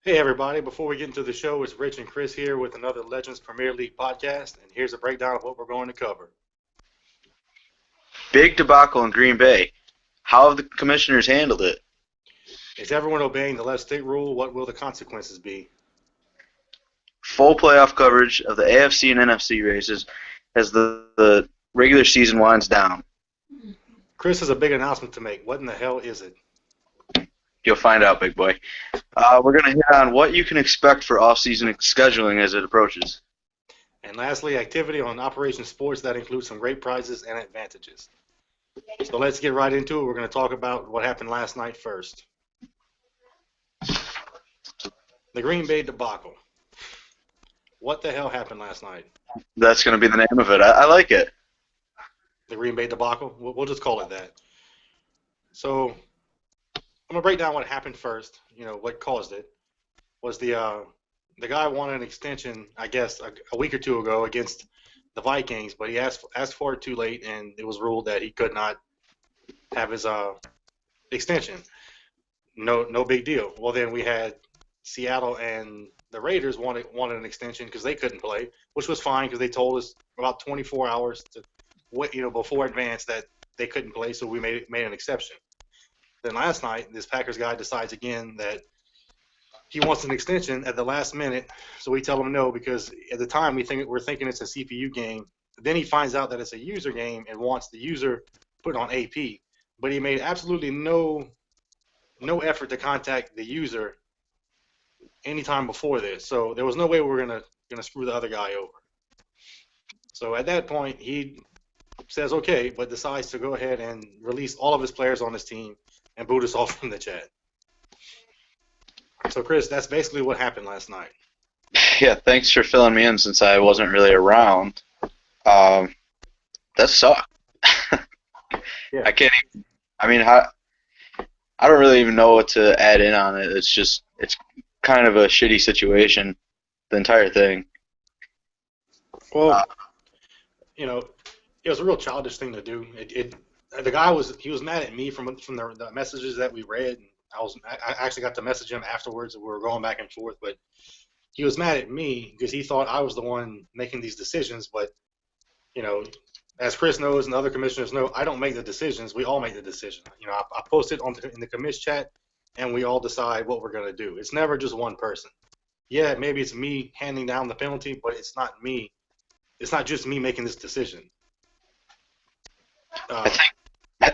Hey everybody, before we get into the show, it's Rich and Chris here with another Legends Premier League podcast, and here's a breakdown of what we're going to cover. Big debacle in Green Bay. How have the commissioners handled it? Is everyone obeying the left stick rule? What will the consequences be? Full playoff coverage of the AFC and NFC races as the regular season winds down. Chris has a big announcement to make. What in the hell is it? You'll find out, big boy. We're going to hit on what you can expect for offseason scheduling as it approaches. And lastly, activity on Operation Sports that includes some great prizes and advantages. So let's get right into it. We're going to talk about what happened last night first. The Green Bay debacle. What the hell happened last night? That's going to be the name of it. I like it. The Green Bay debacle? We'll just call it that. So I'm going to break down what happened first. What caused it was the guy wanted an extension, I guess, a week or two ago against the Vikings, but he asked for it too late, and it was ruled that he could not have his extension. No big deal. Well, then we had Seattle and the Raiders wanted an extension because they couldn't play, which was fine because they told us about 24 hours to before advance that they couldn't play, so we made an exception. Then last night, this Packers guy decides again that he wants an extension at the last minute, so we tell him no because at the time we're thinking it's a CPU game. Then he finds out that it's a user game and wants the user put on AP, but he made absolutely no effort to contact the user anytime before this. So there was no way we were gonna screw the other guy over. So at that point, he says okay, but decides to go ahead and release all of his players on his team and boot us off from the chat. So Chris, that's basically what happened last night. Yeah, thanks for filling me in since I wasn't really around. That sucked. Yeah. I can't even, I mean, I don't really even know what to add in on it. It's kind of a shitty situation, the entire thing. Well, it was a real childish thing to do. The guy was mad at me from the messages that we read. I actually got to message him afterwards, and we were going back and forth. But he was mad at me because he thought I was the one making these decisions. But as Chris knows and other commissioners know, I don't make the decisions. We all make the decision. I post it in the commish chat, and we all decide what we're going to do. It's never just one person. Yeah, maybe it's me handing down the penalty, but it's not me. It's not just me making this decision.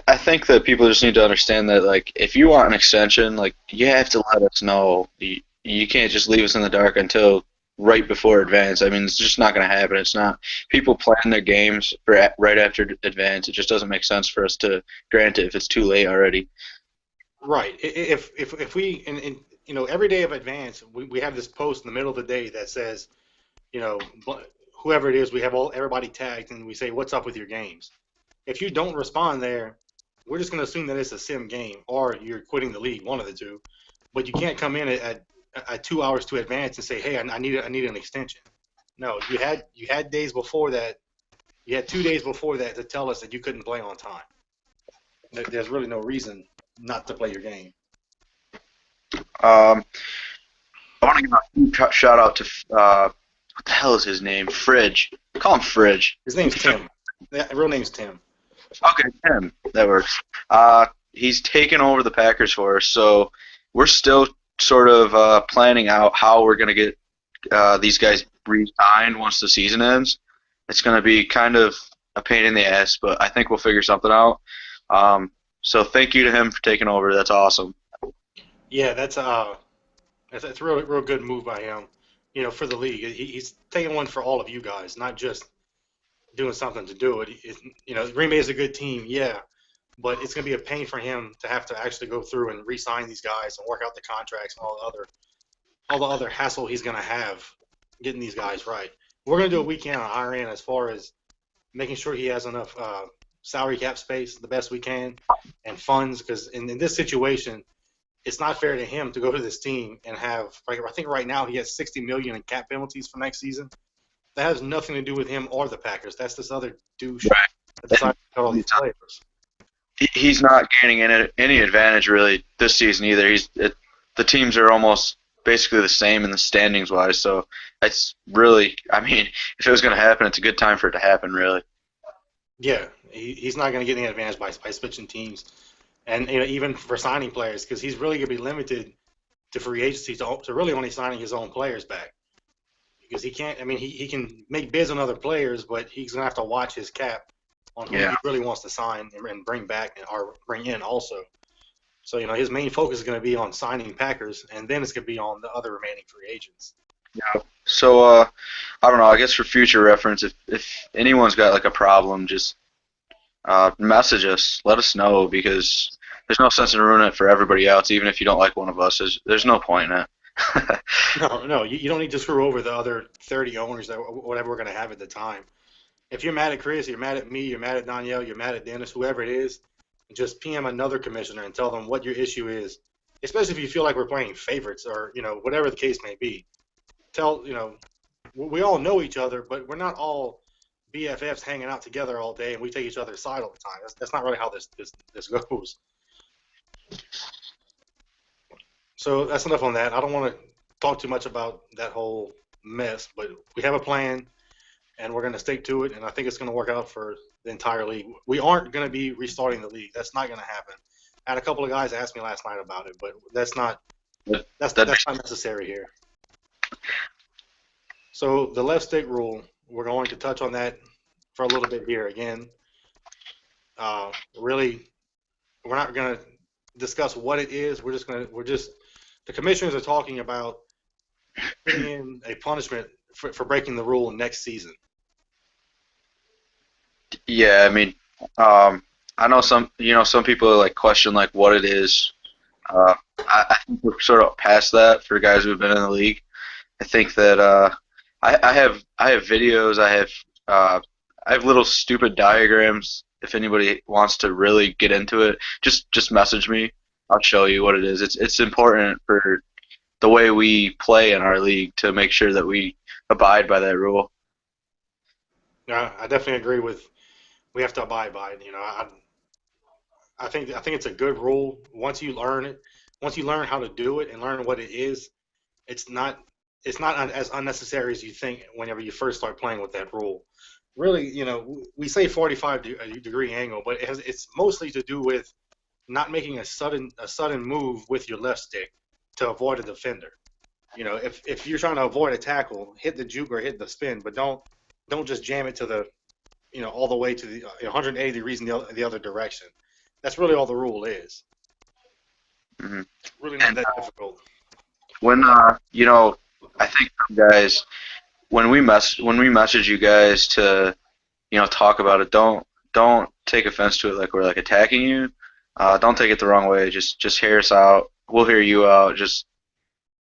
I think that people just need to understand that, like, if you want an extension, like, you have to let us know. You can't just leave us in the dark until right before advance. I mean, it's just not going to happen. It's not. People plan their games for right after advance. It just doesn't make sense for us to grant it if it's too late already. Right. If we every day of advance, we have this post in the middle of the day that says, whoever it is, we have everybody tagged, and we say, what's up with your games? If you don't respond there, we're just going to assume that it's a sim game or you're quitting the league, one of the two. But you can't come in at 2 hours to advance and say, hey, I need an extension. No, you had days before that. You had 2 days before that to tell us that you couldn't play on time. There's really no reason not to play your game. I want to give a huge shout out to what the hell is his name? Fridge. Call him Fridge. His name's Tim. Real name's Tim. Okay, Tim. That works. He's taken over the Packers for us, so we're still sort of planning out how we're going to get these guys re-signed once the season ends. It's going to be kind of a pain in the ass, but I think we'll figure something out. So thank you to him for taking over. That's awesome. Yeah, that's a real good move by him. For the league, he's taking one for all of you guys, not just doing something to do it. Green Bay is a good team, yeah, but it's going to be a pain for him to have to actually go through and re-sign these guys and work out the contracts and all the other hassle he's going to have getting these guys right. We're going to do a weekend on our end as far as making sure he has enough salary cap space, the best we can, and funds, because in this situation, it's not fair to him to go to this team and have, I think right now he has $60 million in cap penalties for next season. That has nothing to do with him or the Packers. That's this other douche that decided to cut all these players. He's not gaining any advantage really this season either. The teams are almost basically the same in the standings wise. So it's really, I mean, if it was going to happen, it's a good time for it to happen, really. Yeah, he's not going to get any advantage by switching teams, and even for signing players, because he's really going to be limited to free agency to really only signing his own players back. Because he can't. I mean, he can make bids on other players, but he's gonna have to watch his cap on who Yeah. he really wants to sign and bring back or bring in also. So his main focus is going to be on signing Packers, and then it's going to be on the other remaining free agents. So I don't know. I guess for future reference, if anyone's got like a problem, just message us. Let us know because there's no sense in ruining it for everybody else. Even if you don't like one of us, there's no point in it. No, no, you don't need to screw over the other 30 owners that whatever we're going to have at the time. If you're mad at Chris, you're mad at me, you're mad at Danielle, you're mad at Dennis, whoever it is, just PM another commissioner and tell them what your issue is. Especially if you feel like we're playing favorites or whatever the case may be. Tell we all know each other, but we're not all BFFs hanging out together all day and we take each other's side all the time. That's not really how this goes. So that's enough on that. I don't want to talk too much about that whole mess, but we have a plan and we're going to stick to it, and I think it's going to work out for the entire league. We aren't going to be restarting the league. That's not going to happen. I had a couple of guys ask me last night about it, but that's not necessary here. So the left stick rule, we're going to touch on that for a little bit here again. Really, we're not going to discuss what it is. The commissioners are talking about putting in a punishment for breaking the rule next season. Yeah, I mean, I know some people like question like what it is. I think we're sort of past that for guys who've been in the league. I think that I have videos. I have little stupid diagrams. If anybody wants to really get into it, just message me. I'll show you what it is. It's important for the way we play in our league to make sure that we abide by that rule. Yeah, I definitely agree with. We have to abide by it. I think it's a good rule. Once you learn it, once you learn how to do it and learn what it is, it's not as unnecessary as you think whenever you first start playing with that rule. Really, we say 45-degree angle, but it's mostly to do with not making a sudden move with your left stick to avoid a defender. If you're trying to avoid a tackle, hit the juke or hit the spin, but don't just jam it to the all the way to the 180 degrees in the other direction. That's really all the rule is. Hmm. It's really not that difficult. When I think some guys when we message you guys to talk about it, don't take offense to it like we're like attacking you. Don't take it the wrong way. Just hear us out. We'll hear you out. Just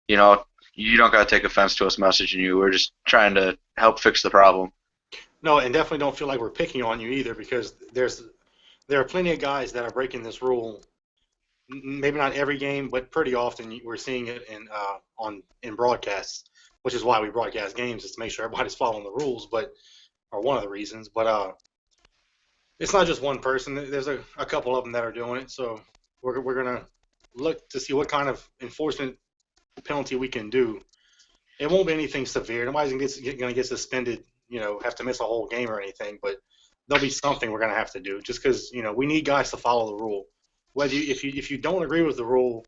you know, you don't gotta take offense to us messaging you. We're just trying to help fix the problem. No, and definitely don't feel like we're picking on you either, because there are plenty of guys that are breaking this rule. Maybe not every game, but pretty often we're seeing it in broadcasts, which is why we broadcast games, is to make sure everybody's following the rules. Or one of the reasons. But it's not just one person. There's a couple of them that are doing it. So we're gonna look to see what kind of enforcement penalty we can do. It won't be anything severe. Nobody's gonna get suspended. Have to miss a whole game or anything. But there'll be something we're gonna have to do, just because we need guys to follow the rule. Whether if you don't agree with the rule,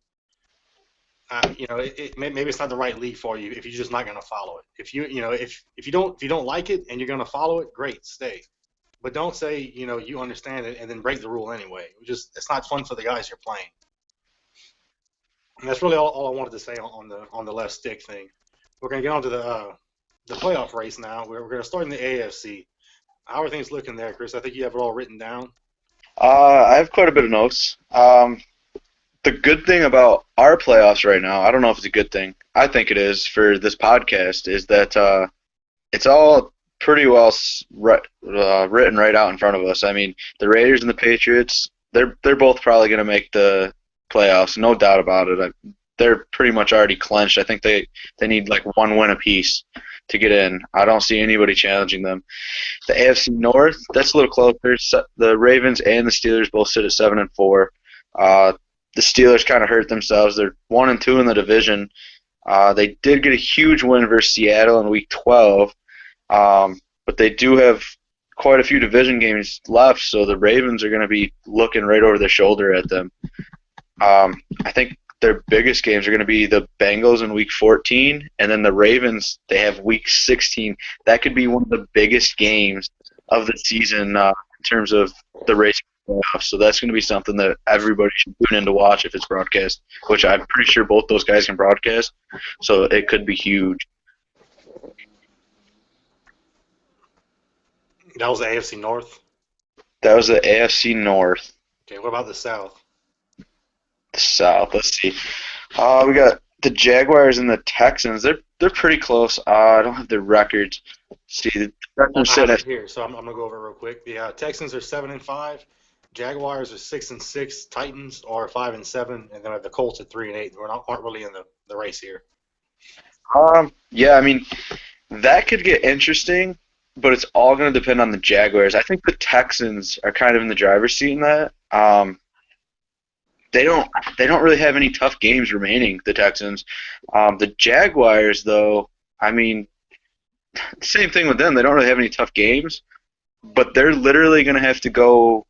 maybe it's not the right league for you if you're just not going to follow it. If you don't like it and you're going to follow it, great, stay. But don't say you understand it and then break the rule anyway. It's not fun for the guys you're playing. And that's really all I wanted to say on the left stick thing. We're going to get on to the playoff race now. We're going to start in the AFC. How are things looking there, Chris? I think you have it all written down. I have quite a bit of notes. The good thing about our playoffs right now, I don't know if it's a good thing. I think it is for this podcast, is that it's all pretty well written right out in front of us. I mean, the Raiders and the Patriots, they're both probably going to make the playoffs, no doubt about it. They're pretty much already clinched. I think they need like one win apiece to get in. I don't see anybody challenging them. The AFC North, that's a little closer. The Ravens and the Steelers both sit at 7-4. The Steelers kind of hurt themselves. They're 1-2 in the division. They did get a huge win versus Seattle in Week 12, but they do have quite a few division games left, so the Ravens are going to be looking right over their shoulder at them. I think their biggest games are going to be the Bengals in Week 14, and then the Ravens, they have Week 16. That could be one of the biggest games of the season in terms of the race playoffs. So that's going to be something that everybody should tune in to watch if it's broadcast, which I'm pretty sure both those guys can broadcast. So it could be huge. That was the AFC North. That was the AFC North. Okay, what about the South? The South. Let's see. We got the Jaguars and the Texans. They're pretty close. I don't have their records. See, the Texans I have sit it at here, so I'm gonna go over it real quick. The Texans are 7-5, Jaguars are 6-6, Titans are 5-7, and then the Colts at 3-8. Aren't really in the race here. yeah, I mean that could get interesting, but it's all going to depend on the Jaguars. I think the Texans are kind of in the driver's seat in that. They don't really have any tough games remaining. The Texans, the Jaguars though. I mean, same thing with them. They don't really have any tough games, but they're literally going to have to go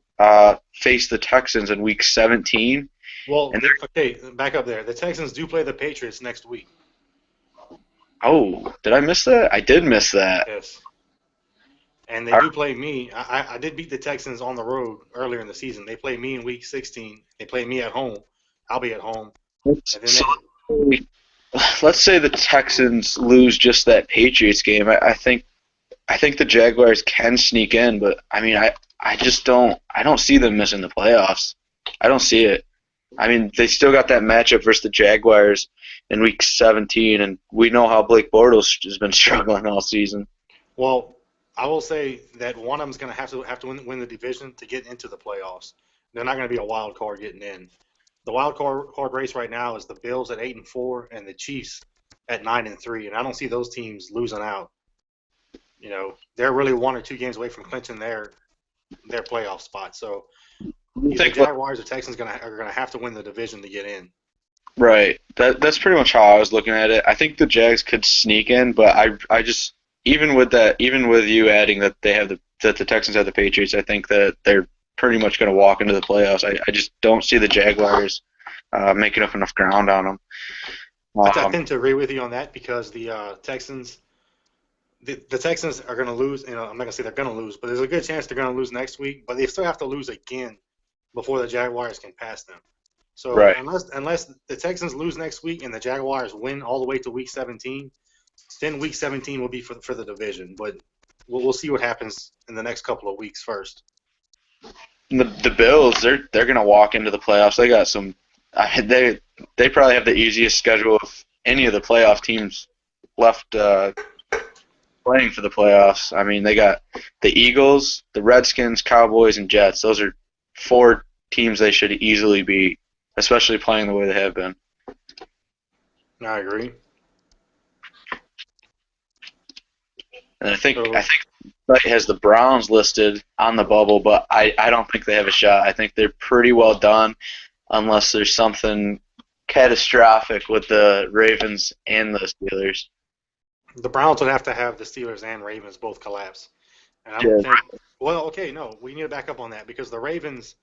face the Texans in Week 17. Well, And okay, back up there. The Texans do play the Patriots next week. oh, did I miss that? I did miss that. Yes. And they do play me. I did beat the Texans on the road earlier in the season. They play me in Week 16. They play me at home. I'll be at home. And then So let's say the Texans lose just that Patriots game. I think the Jaguars can sneak in, but I mean I just don't see them missing the playoffs. I don't see it. I mean they still got that matchup versus the Jaguars in Week 17, and we know how Blake Bortles has been struggling all season. well, I will say that one of them's going to have to win the division to get into the playoffs. They're not going to be a wild card getting in. The wild card race right now is the Bills at 8-4 and the Chiefs at 9-3, and I don't see those teams losing out. You know, they're really 1 or 2 games away from clinching their playoff spot. So You either think Jaguars or Texans are gonna have to win the division to get in. right? That's pretty much how I was looking at it. I think the Jags could sneak in, but I just even with that, even with you adding that that the Texans have the Patriots, I think that they're pretty much going to walk into the playoffs. I just don't see the Jaguars making up enough ground on them. I tend to agree with you on that because the Texans. The Texans are going to lose. You know, I'm not going to say they're going to lose, but there's a good chance they're going to lose next week. But they still have to lose again before the Jaguars can pass them. So Right. unless the Texans lose next week and the Jaguars win all the way to Week 17, then Week 17 will be for the division. But we'll see what happens in the next couple of weeks first. The Bills, they're going to walk into the playoffs. They got some. They probably have the easiest schedule of any of the playoff teams left playing for the playoffs. I mean, they got the Eagles, the Redskins, Cowboys, and Jets. Those are 4 teams they should easily beat, especially playing the way they have been. I agree. And I think So it has the Browns listed on the bubble, but I don't think they have a shot. I think they're pretty well done unless there's something catastrophic with the Ravens and the Steelers. the Browns would have to have the Steelers and Ravens both collapse. And I don't Yeah. think. Well, okay, no, we need to back up on that because the Ravens,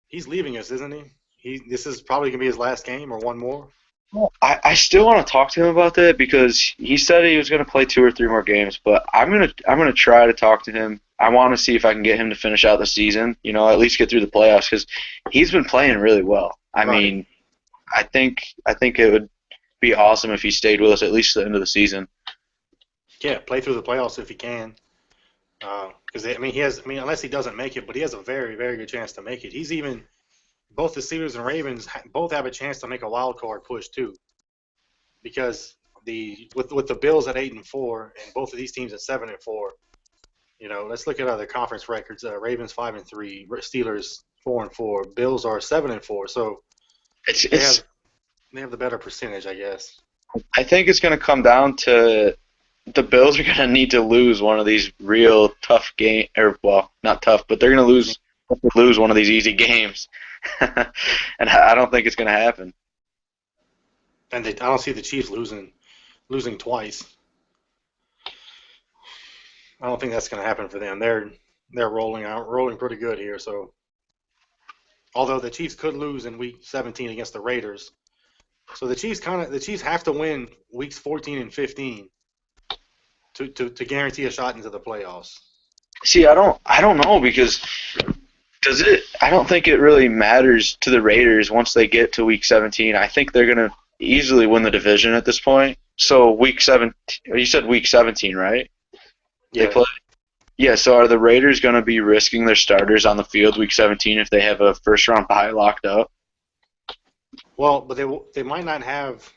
he's leaving us, isn't he? This is probably gonna be his last game or one more. I still want to talk to him about that because he said he was going to play 2 or 3 more games, but I'm gonna try to talk to him. I want to see if I can get him to finish out the season, at least get through the playoffs because he's been playing really well. I Right. mean, I think it would be awesome if he stayed with us at least to the end of the season. Yeah, play through the playoffs if he can. Because unless he doesn't make it, but he has a very, very good chance to make it. He's even both the Steelers and Ravens both have a chance to make a wild card push too, because with the Bills at 8-4 and both of these teams at 7-4. Let's look at other conference records. Ravens 5-3, Steelers 4-4, Bills are 7-4. So It's they it's have they have the better percentage, I guess. I think it's going to come down to the Bills are going to need to lose one of these real tough game, or well, not tough, but they're going to lose one of these easy games, and I don't think it's going to happen. and I don't see the Chiefs losing twice. I don't think that's going to happen for them. They're rolling pretty good here. So although the Chiefs could lose in Week 17 against the Raiders, so the Chiefs have to win weeks 14 and 15 to guarantee a shot into the playoffs. See, I don't know because does it? I don't think it really matters to the Raiders once they get to Week 17. I think they're gonna easily win the division at this point. So Week 7, you said Week 17, right? They Yeah. play. Yeah. So are the Raiders gonna be risking their starters on the field Week 17 if they have a first round bye locked up? Well, but they might not have,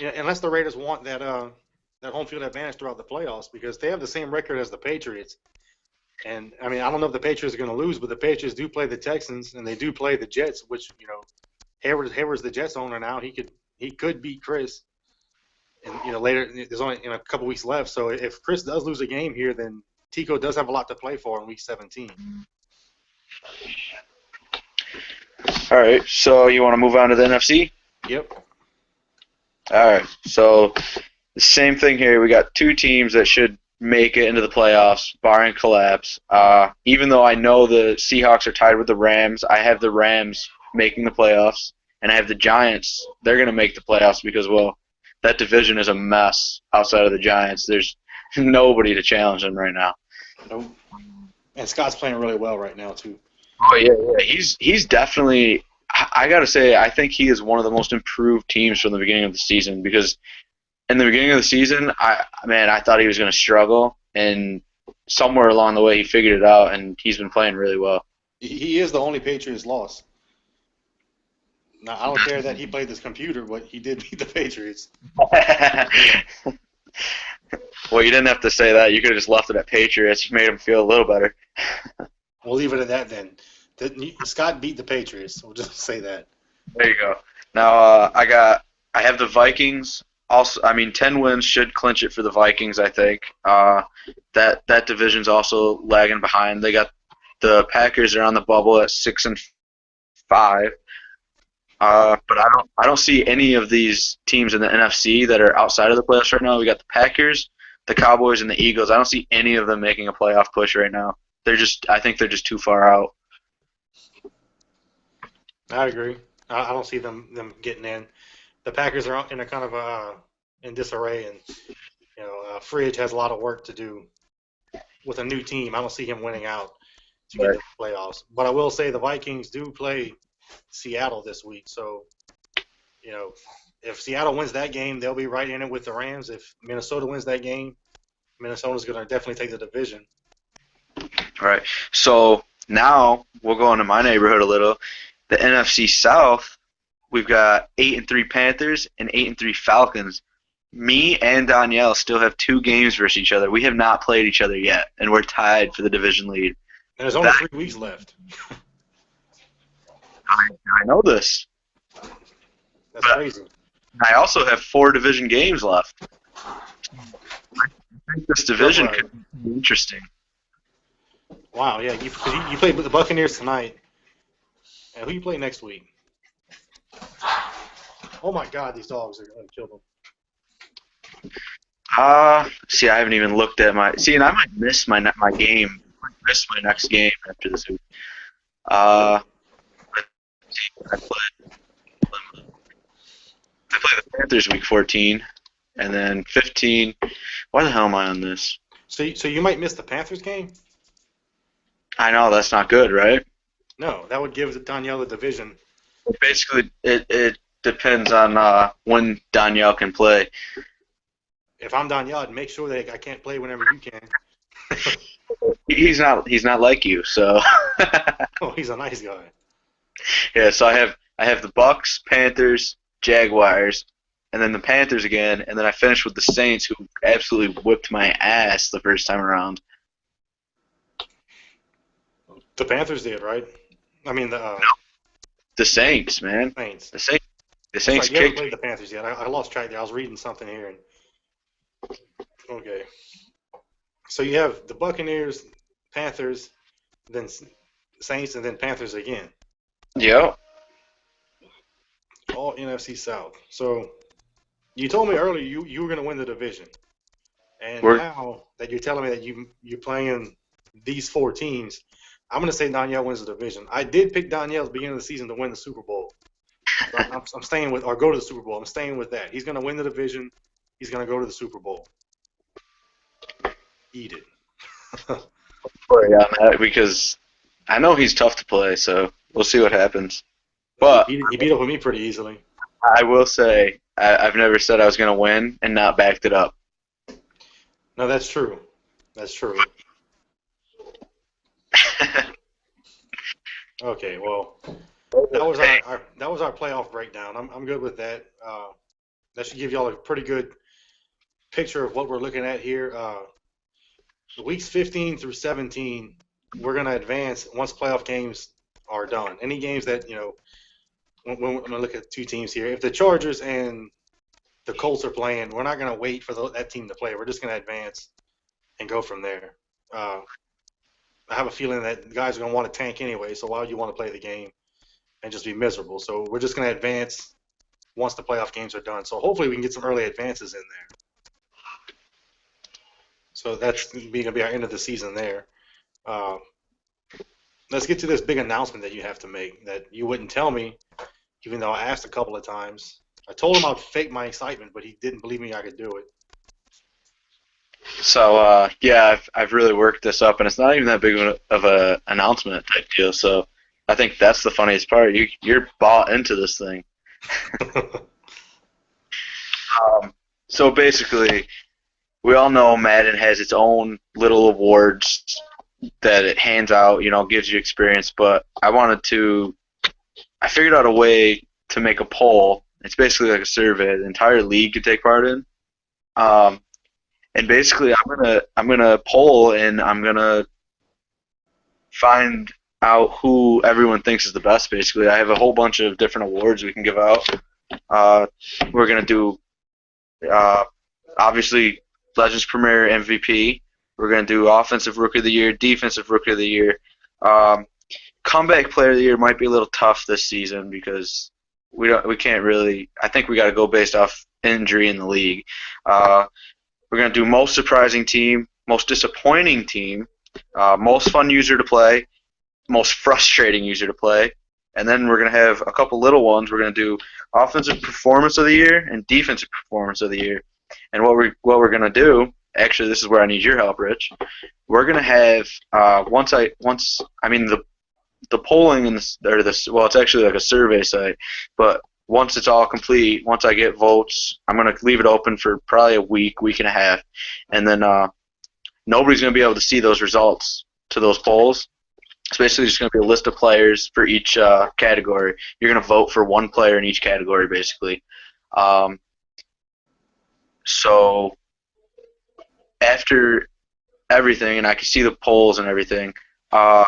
unless the Raiders want that home field advantage throughout the playoffs because they have the same record as the Patriots. And I mean, I don't know if the Patriots are going to lose, but the Patriots do play the Texans and they do play the Jets, which Hayward's the Jets owner now. He could beat Chris, and later there's only a couple weeks left. So if Chris does lose a game here, then Tico does have a lot to play for in Week 17. All right. So you want to move on to the NFC? Yep. All right. So the same thing here. We got two teams that should make it into the playoffs, barring collapse. Even though I know the Seahawks are tied with the Rams, I have the Rams making the playoffs, and I have the Giants. They're going to make the playoffs because, well, that division is a mess outside of the Giants. There's nobody to challenge them right now. Nope. And Scott's playing really well right now too. Oh yeah. He's definitely. I gotta say, I think he is one of the most improved teams from the beginning of the season because in the beginning of the season, I thought he was going to struggle, and somewhere along the way he figured it out, and he's been playing really well. He is the only Patriots loss. Now I don't care that he played this computer, but he did beat the Patriots. Well, you didn't have to say that. You could have just left it at Patriots. You made him feel a little better. We'll leave it at that then. Scott beat the Patriots. We'll just say that. There you go. Now I have the Vikings. Also, 10 wins should clinch it for the Vikings. I think that division's also lagging behind. They got the Packers are on the bubble at 6-5. But I don't see any of these teams in the NFC that are outside of the playoffs right now. We got the Packers, the Cowboys, and the Eagles. I don't see any of them making a playoff push right now. I think they're just too far out. I agree. I don't see them getting in. The Packers are in a kind of in disarray, and Fridge has a lot of work to do with a new team. I don't see him winning out to get to the playoffs. But I will say the Vikings do play Seattle this week, so if Seattle wins that game, they'll be right in it with the Rams. If Minnesota wins that game, Minnesota's going to definitely take the division. All right. So now we'll go into my neighborhood a little. The NFC South, we've got 8-3 Panthers and 8-3 Falcons. Me and Danielle still have 2 games versus each other. We have not played each other yet, and we're tied for the division lead. And there's only 3 weeks left. I know this. That's crazy. I also have 4 division games left. I think this division could be interesting. Wow, yeah, you play the Buccaneers tonight. And who you play next week? Oh my God, these dogs are going to kill them. See, I haven't even looked at my. See, and I might miss my game. I might miss my next game after this week. I play the Panthers week 14, and then 15. Why the hell am I on this? So you might miss the Panthers game? I know that's not good, right? No, that would give Danielle the division. Basically, it depends on when Danielle can play. If I'm Danielle, I'd make sure that I can't play whenever you can. He's not like you, so. Oh, he's a nice guy. Yeah, so I have the Bucks, Panthers, Jaguars, and then the Panthers again, and then I finished with the Saints, who absolutely whipped my ass the first time around. The Panthers did, right? I mean The Saints, man. Saints. The Saints You haven't kicked. played the Panthers yet. I lost track there. I was reading something here. Okay. So you have the Buccaneers, Panthers, then Saints, and then Panthers again. Yep. all NFC South. So you told me earlier you were going to win the division, and We're now that you're telling me that you're playing these four teams, I'm going to say Danielle wins the division. I did pick Danielle at the beginning of the season to win the Super Bowl. So I'm staying with, or go to the Super Bowl. I'm staying with that. He's going to win the division. He's going to go to the Super Bowl. Eat it. sorry on that because I know he's tough to play, so we'll see what happens. He But beat he beat up with me pretty easily. I will say I've never said I was going to win and not backed it up. No, that's true. That's true. Okay, well, that was our playoff breakdown. I'm good with that. That should give y'all a pretty good picture of what we're looking at here. Weeks 15 through 17, we're gonna advance once playoff games are done. Any games that when I'm gonna look at two teams here. If the Chargers and the Colts are playing, we're not gonna wait for that team to play. We're just gonna advance and go from there. I have a feeling that the guys are going to want to tank anyway, so why would you want to play the game and just be miserable? So we're just going to advance once the playoff games are done. So hopefully we can get some early advances in there. So that's going to be our end of the season there. Let's get to this big announcement that you have to make that you wouldn't tell me, even though I asked a couple of times. I told him I'd fake my excitement, but he didn't believe me I could do it. So yeah, I've really worked this up, and it's not even that big of a announcement type deal. So I think that's the funniest part. You're bought into this thing. So basically, we all know Madden has its own little awards that it hands out. Gives you experience. But I figured out a way to make a poll. It's basically like a survey the entire league could take part in. And basically, I'm gonna poll, and I'm gonna find out who everyone thinks is the best. Basically, I have a whole bunch of different awards we can give out. We're gonna do obviously Legends Premier MVP. We're gonna do Offensive Rookie of the Year, Defensive Rookie of the Year. Comeback Player of the Year might be a little tough this season because we can't really. I think we got to go based off injury in the league. We're going to do most surprising team, most disappointing team, most fun user to play, most frustrating user to play, and then we're going to have a couple little ones. We're going to do offensive performance of the year and defensive performance of the year. And what we're going to do, actually, this is where I need your help, Rich. We're going to have the polling it's actually like a survey site, but once it's all complete, once I get votes, I'm going to leave it open for probably a week and a half. And then nobody's going to be able to see those results to those polls. It's basically just going to be a list of players for each category. You're going to vote for one player in each category, basically. So after everything, and I can see the polls and everything, I'm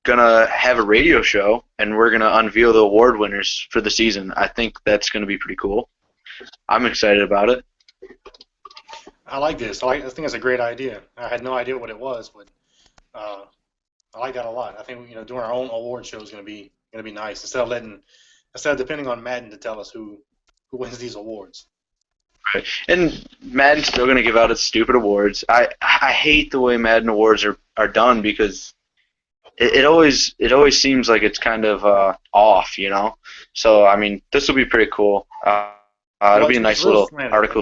gonna have a radio show, and we're gonna unveil the award winners for the season. I think that's gonna be pretty cool. I'm excited about it. I like this. I think it's a great idea. I had no idea what it was, but I like that a lot. I think doing our own award show is gonna be nice instead of depending on Madden to tell us who wins these awards. Right. And Madden's still gonna give out its stupid awards. I hate the way Madden awards are done because it always seems like it's kind of off, So I mean, this will be pretty cool. It'll be a nice little slanted. article.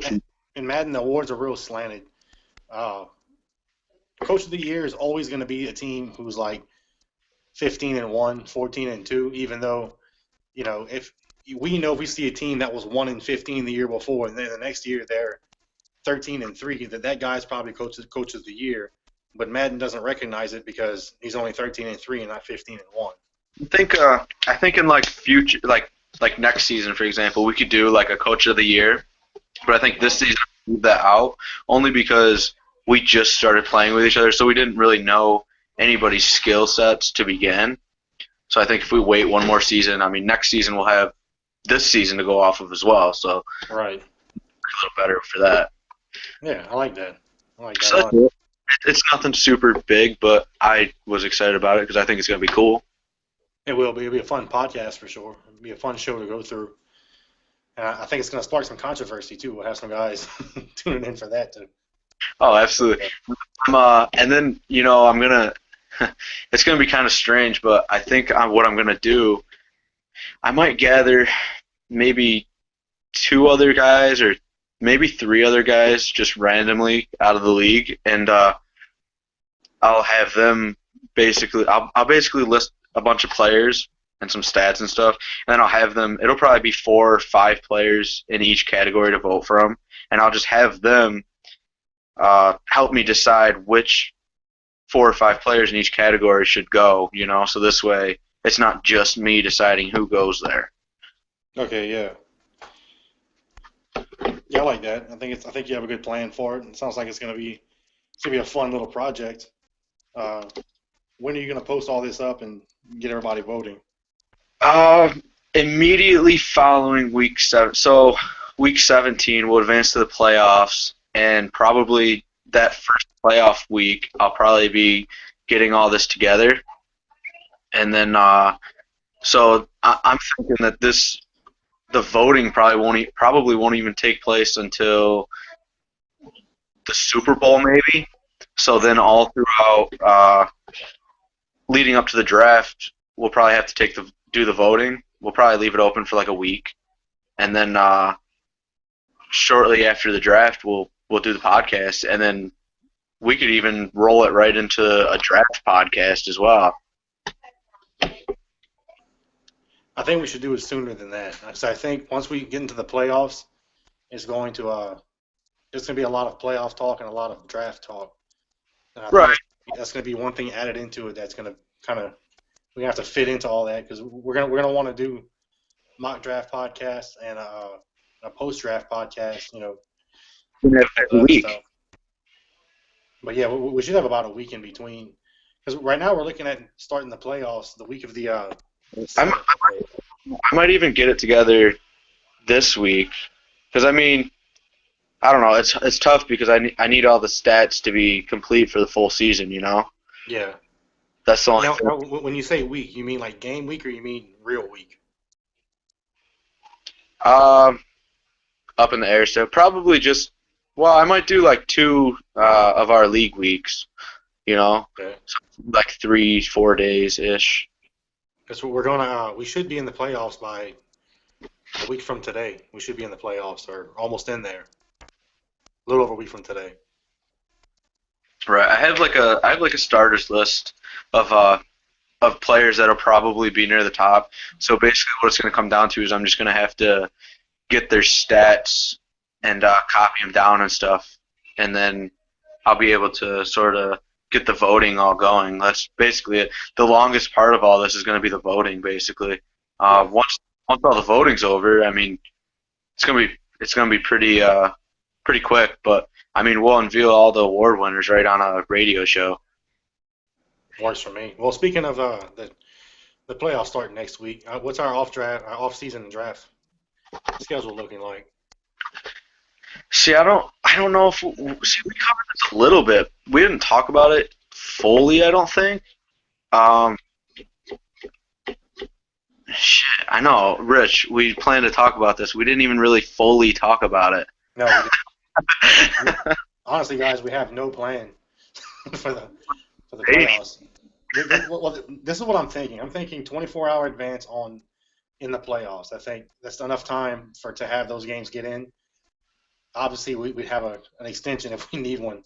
In Madden, the awards are real slanted. Coach of the Year is always going to be a team who's like 15-1, 14-2. Even though, if we see a team that was 1-15 the year before, and then the next year they're 13-3, that guy's probably coach of the year. But Madden doesn't recognize it because he's only 13-3 and not 15-1. I think in like future, like next season, for example, we could do like a coach of the year. But I think this season we leave that out only because we just started playing with each other, so we didn't really know anybody's skill sets to begin. So I think if we wait one more season, I mean, next season we'll have this season to go off of as well. So right, a little better for that. Yeah, I like that. So it's nothing super big, but I was excited about it because I think it's going to be cool. It will be. It'll be a fun podcast for sure. It'll be a fun show to go through. And I think it's going to spark some controversy too. We'll have some guys tuning in for that too. Oh, absolutely. And then I'm gonna. It's gonna be kind of strange, but I think what I'm gonna do, I might gather maybe two other guys or maybe three other guys just randomly out of the league, and I'll have them basically. I'll basically list a bunch of players and some stats and stuff, and then I'll have them. It'll probably be 4 or 5 players in each category to vote from, and I'll just have them help me decide which 4 or 5 players in each category should go. So this way it's not just me deciding who goes there. Okay, yeah. Yeah, I like that. I think you have a good plan for it. It sounds like it's gonna be a fun little project. Uh, when are you gonna post all this up and get everybody voting? Uh, Immediately following week 7. So week 17, we'll advance to the playoffs, and probably that first playoff week, I'll probably be getting all this together, and then I'm thinking that the voting probably won't even take place until the Super Bowl maybe. So then all throughout leading up to the draft, we'll probably have to do the voting. We'll probably leave it open for like a week, and then shortly after the draft, we'll do the podcast, and then we could even roll it right into a draft podcast as well. I think we should do it sooner than that. Because I think once we get into the playoffs, it's going to there's going to be a lot of playoff talk and a lot of draft talk. And I think Right. that's going to be one thing added into it that's going to kind of we have to fit into all that because we're gonna want to do mock draft podcasts and a post draft podcast, all Every that other week. stuff. But yeah, we should have about a week in between because right now we're looking at starting the playoffs the week of the I'm, seventh, I think. I might even get it together this week because I mean I don't know. It's tough because I need all the stats to be complete for the full season. Yeah. That's the only thing. Now, when you say week, you mean like game week or you mean real week? Um, Up in the air. So probably just I might do like 2 of our league weeks. You know, Okay. like 3-4 days ish. Because we should be in the playoffs by a week from today. We should be in the playoffs or almost in there. A little over a week from today. Right. I have like a starters list of players that'll probably be near the top. So basically, what it's going to come down to is I'm just going to have to get their stats and copy them down and stuff, and then I'll be able to sort of get the voting all going. That's basically it. The longest part of all this is going to be the voting, basically. Yeah. Once all the voting's over, I mean, it's gonna be pretty quick. But I mean, we'll unveil all the award winners right on a radio show. Works for me. Well, speaking of the playoffs starting next week, what's our off season draft schedule looking like? See, I don't know if we covered this a little bit. We didn't talk about it fully, I don't think. Um, Shit, I know, Rich. We planned to talk about this. We didn't even really fully talk about it. No, honestly, guys, we have no plan for the Maybe. playoffs. Well, this is what I'm thinking. I'm thinking 24-hour advance in the playoffs. I think that's enough time to have those games get in. Obviously, we have an extension if we need one.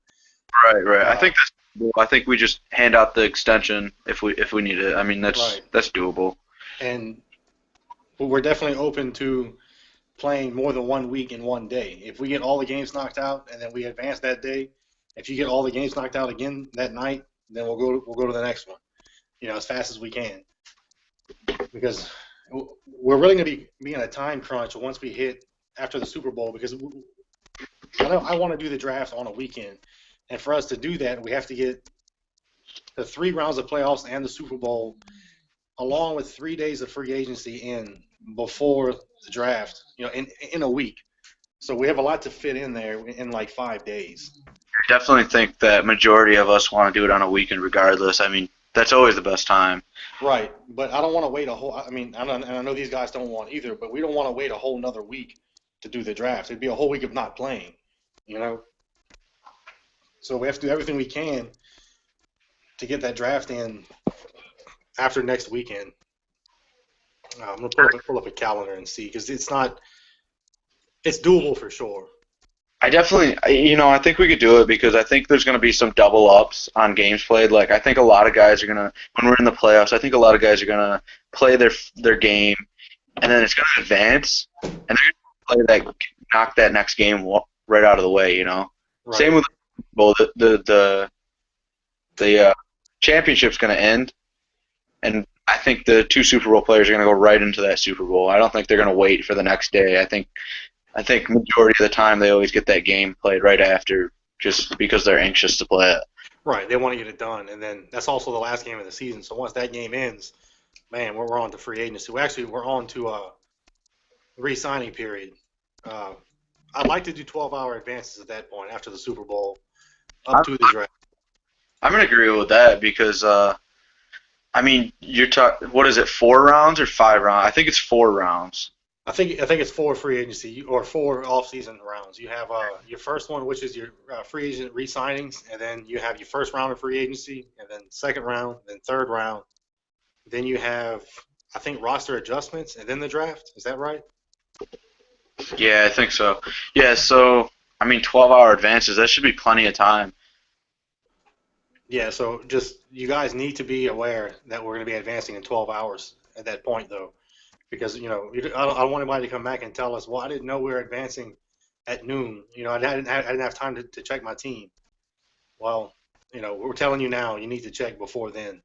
Right. Uh, I think we just hand out the extension if we need it. I mean, right. that's doable. And we're definitely open to playing more than 1 week in one day. If we get all the games knocked out and then we advance that day, if you get all the games knocked out again that night, then we'll go to the next one, as fast as we can. Because we're really going to be in a time crunch once we hit after the Super Bowl because I want to do the draft on a weekend. And for us to do that, we have to get the 3 rounds of playoffs and the Super Bowl along with 3 days of free agency in before the draft, in a week. So we have a lot to fit in there in like 5 days. I definitely think that majority of us want to do it on a weekend regardless. I mean, That's always the best time. Right, but I don't want to wait a whole. I mean, and I know these guys don't want either, but we don't want to wait a whole nother week to do the draft. It'd be a whole week of not playing, you know. So we have to do everything we can to get that draft in after next weekend. I'm gonna pull up a calendar and see because it's doable for sure. I definitely, I think we could do it because I think there's going to be some double ups on games played. Like I think a lot of guys are going to, when we're in the playoffs, I think a lot of guys are going to play their game, and then it's going to advance, and they're going to play that, knock that next game right out of the way. Right. Same with well, the championship's going to end, and I think the two Super Bowl players are going to go right into that Super Bowl. I don't think they're going to wait for the next day. I think majority of the time they always get that game played right after, just because they're anxious to play it. Right. They want to get it done, and then that's also the last game of the season. So once that game ends, man, we're on to free agency. We're on to re-signing period. Uh, I'd like to do 12-hour advances at that point after the Super Bowl up I'm, to the draft. I'm gonna agree with that because I mean you're talking, what is it, 4 rounds or 5 rounds? I think it's 4 rounds. I think it's four free agency or four off-season rounds. You have your first one, which is your free agent re-signings, and then you have your first round of free agency, and then second round, then third round. Then you have, I think, roster adjustments, and then the draft. Is that right? Yeah, I think so. Yeah, so I mean 12-hour advances, that should be plenty of time. Yeah. So just you guys need to be aware that we're going to be advancing in 12 hours at that point, though, because I don't want anybody to come back and tell us, well, I didn't know we were advancing at noon. I didn't have time to check my team. Well, we're telling you now, you need to check before then.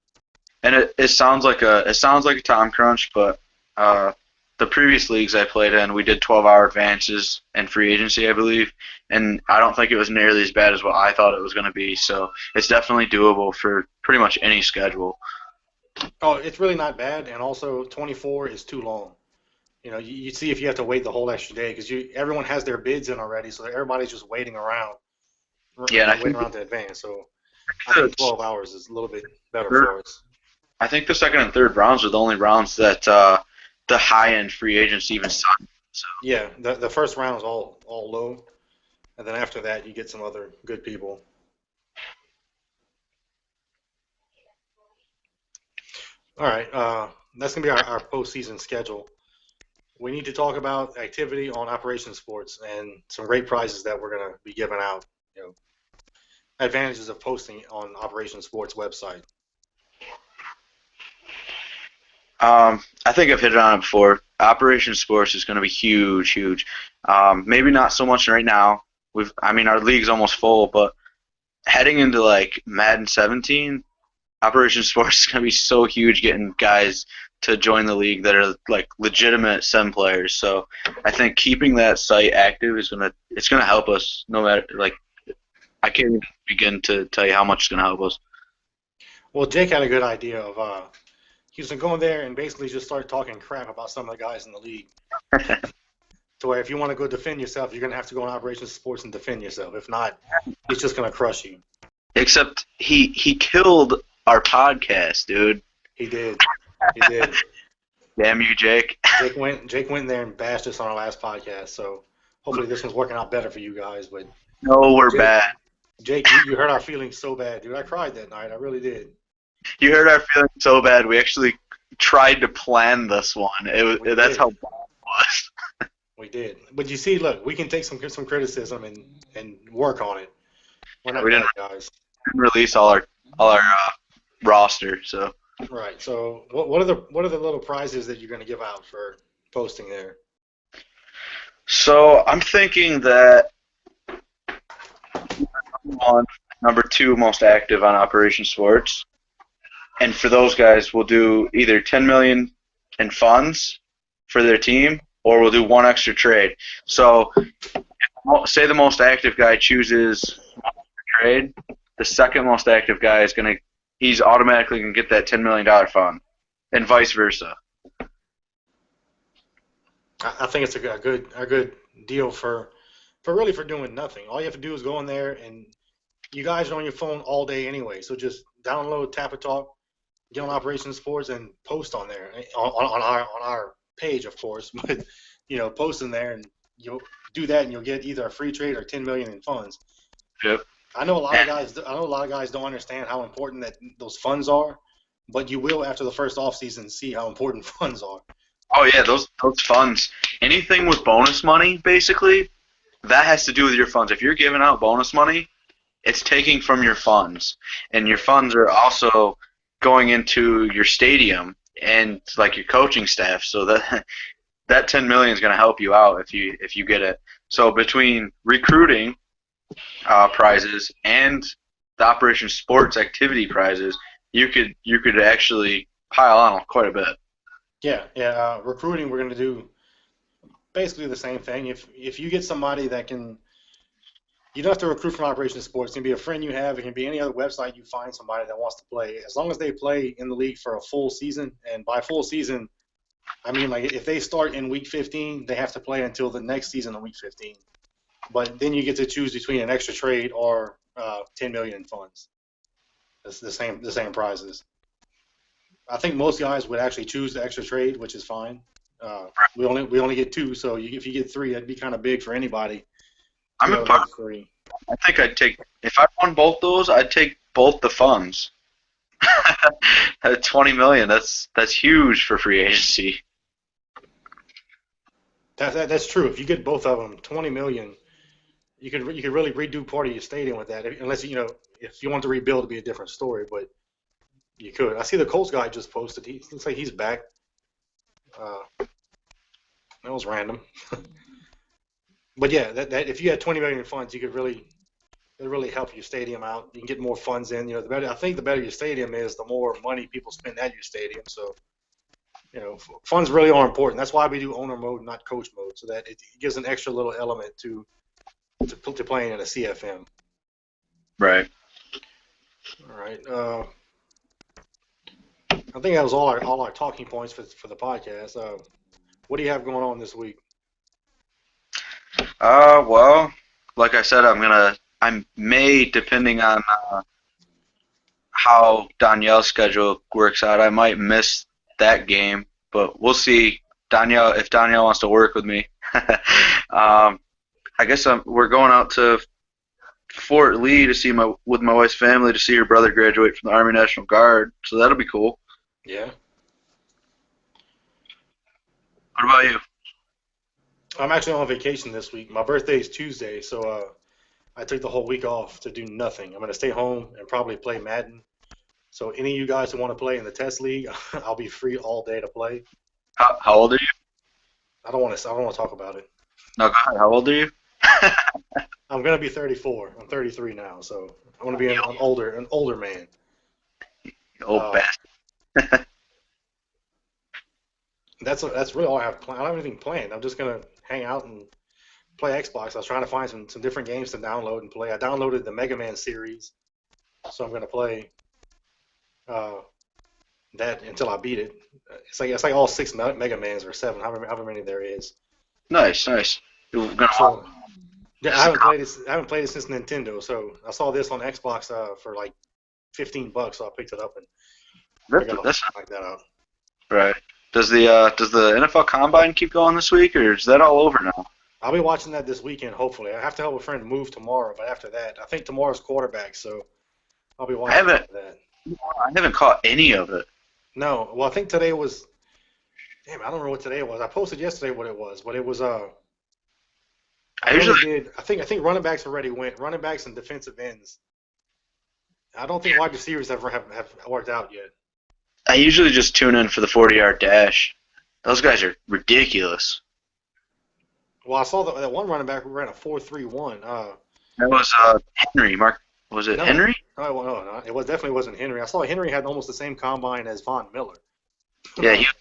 And it sounds like a time crunch, but the previous leagues I played in, we did 12-hour advances and free agency, I believe, and I don't think it was nearly as bad as what I thought it was going to be. So it's definitely doable for pretty much any schedule. Oh, it's really not bad, and also 24 is too long. You see if you have to wait the whole extra day because everyone has their bids in already, so everybody's just waiting around, Yeah, and waiting around to advance. So I think 12 hours is a little bit better for us. I think the second and third rounds are the only rounds that the high end free agents even sign. So Yeah, the first round is all low, and then after that you get some other good people. All right, that's gonna be our postseason schedule. We need to talk about activity on Operation Sports and some great prizes that we're gonna be giving out. You know, advantages of posting on Operation Sports website. I think I've hit it on it before. Operation Sports is going to be huge, huge. Maybe not so much right now. I mean, our league's almost full, but heading into like Madden 17, Operation Sports is going to be so huge, getting guys to join the league that are like legitimate sim players. So I think keeping that site active it's gonna help us no matter, like, I can't even begin to tell you how much it's gonna help us. Well, Jake had a good idea of he was gonna go in there and basically just start talking crap about some of the guys in the league. To where if you want to go defend yourself, you're gonna have to go on Operation Sports and defend yourself. If not, he's just gonna crush you. Except he killed our podcast, dude. He did. He did. Damn you, Jake. Jake went in there and bashed us on our last podcast. So hopefully this one's working out better for you guys. But No, we're Jake, bad. Jake, you hurt our feelings so bad, dude. I cried that night. I really did. You hurt our feelings so bad. We actually tried to plan this one. We That's did. how bad it was. We did. But you see, look, we can take some criticism and work on it. We're not We bad didn't guys. release all our roster, so. Right. So what are the little prizes that you're going to give out for posting there? So I'm thinking that on number two most active on Operation Sports, and for those guys, we'll do either 10 million in funds for their team, or we'll do one extra trade. So say the most active guy chooses trade, the second most active guy he's automatically gonna get that $10 million fund, and vice versa. I think it's a good deal for doing nothing. All you have to do is go in there and you guys are on your phone all day anyway. So just download Tap a Talk, get on Operation Sports and post on there on our page, of course, but post in there and you'll do that and you'll get either a free trade or 10 million in funds. Yep. I know a lot of guys. I know a lot of guys don't understand how important that those funds are, but you will after the first off season see how important funds are. Oh yeah, those funds. Anything with bonus money, basically, that has to do with your funds. If you're giving out bonus money, it's taking from your funds, and your funds are also going into your stadium and like your coaching staff. So that 10 million is going to help you out if you get it. So between recruiting prizes and the Operation Sports activity prizes, you could actually pile on quite a bit. Yeah, yeah. Recruiting, we're going to do basically the same thing. If you get somebody that can, you don't have to recruit from Operation Sports. It can be a friend you have. It can be any other website you find somebody that wants to play. As long as they play in the league for a full season, and by full season, I mean like if they start in week 15, they have to play until the next season in week 15. But then you get to choose between an extra trade or 10 million in funds. It's the same prizes. I think most guys would actually choose the extra trade, which is fine. We only get two, so if you get three, that'd be kind of big for anybody to I'm be in able to part. get three. I think I'd take if I won both those, I'd take both the funds. At 20 million, that's huge for free agency. That's true. If you get both of them, 20 million, you could really redo part of your stadium with that. Unless if you want to rebuild, it'd be a different story. But you could. I see the Colts guy just posted. He looks like he's back. That was random. But yeah, that if you had 20 million in funds, you could really help your stadium out. You can get more funds in. The better I think the better your stadium is, the more money people spend at your stadium. So funds really are important. That's why we do owner mode, not coach mode, so that it gives an extra little element to playing in a CFM. Right. All right. I think that was all our talking points for the podcast. What do you have going on this week? Well, like I said, I may, depending on how Danielle's schedule works out, I might miss that game, but we'll see. If Danielle wants to work with me, I guess we're going out to Fort Lee to see with my wife's family to see her brother graduate from the Army National Guard. So that'll be cool. Yeah. What about you? I'm actually on vacation this week. My birthday is Tuesday, so I took the whole week off to do nothing. I'm gonna stay home and probably play Madden. So any of you guys who want to play in the test league, I'll be free all day to play. How old are you? I don't want to talk about it. No, go ahead. How old are you? I'm gonna be 34. I'm 33 now, so I want to be an older man. You old Uh, bastard. that's really all I have planned. I don't have anything planned. I'm just gonna hang out and play Xbox. I was trying to find some different games to download and play. I downloaded the Mega Man series, so I'm gonna play uh, that until I beat it. It's like all six Mega Mans or seven, however many there is. Nice, nice. You're gonna So yeah, I watch. haven't played this. I haven't played it since Nintendo. So I saw this on Xbox for like $15, so I picked it up and I gotta That's check that out. right. Does the NFL Combine keep going this week, or is that all over now? I'll be watching that this weekend. Hopefully, I have to help a friend move tomorrow, but after that, I think tomorrow's quarterback, so I'll be I watching haven't after that. I haven't caught any of it. No, well, I think today was. Damn, I don't remember what today was. I posted yesterday what it was, but it was I I only usually did. I think running backs already went. Running backs and defensive ends. I don't think wide receivers have worked out yet. I usually just tune in for the 40-yard dash. Those guys are ridiculous. Well, I saw that one running back who ran a 4.31. That was Henry. Mark, was it No, Henry? no, it definitely wasn't Henry. I saw Henry had almost the same combine as Von Miller. Yeah, he was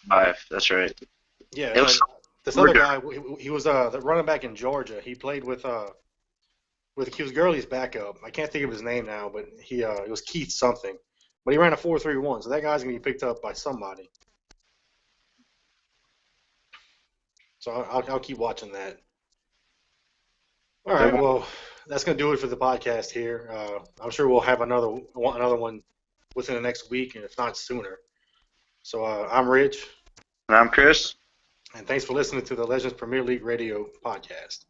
5. That's right. Yeah, It was and this other guy, he was the running back in Georgia. He played with he was Gurley's backup. I can't think of his name now, but it was Keith something. But he ran a 4.31, so that guy's gonna be picked up by somebody. So I'll keep watching that. All there right, won't- well, that's gonna do it for the podcast here. I'm sure we'll have another one within the next week, and if not sooner. So I'm Rich, And I'm Chris. and thanks for listening to the Legends Premier League Radio podcast.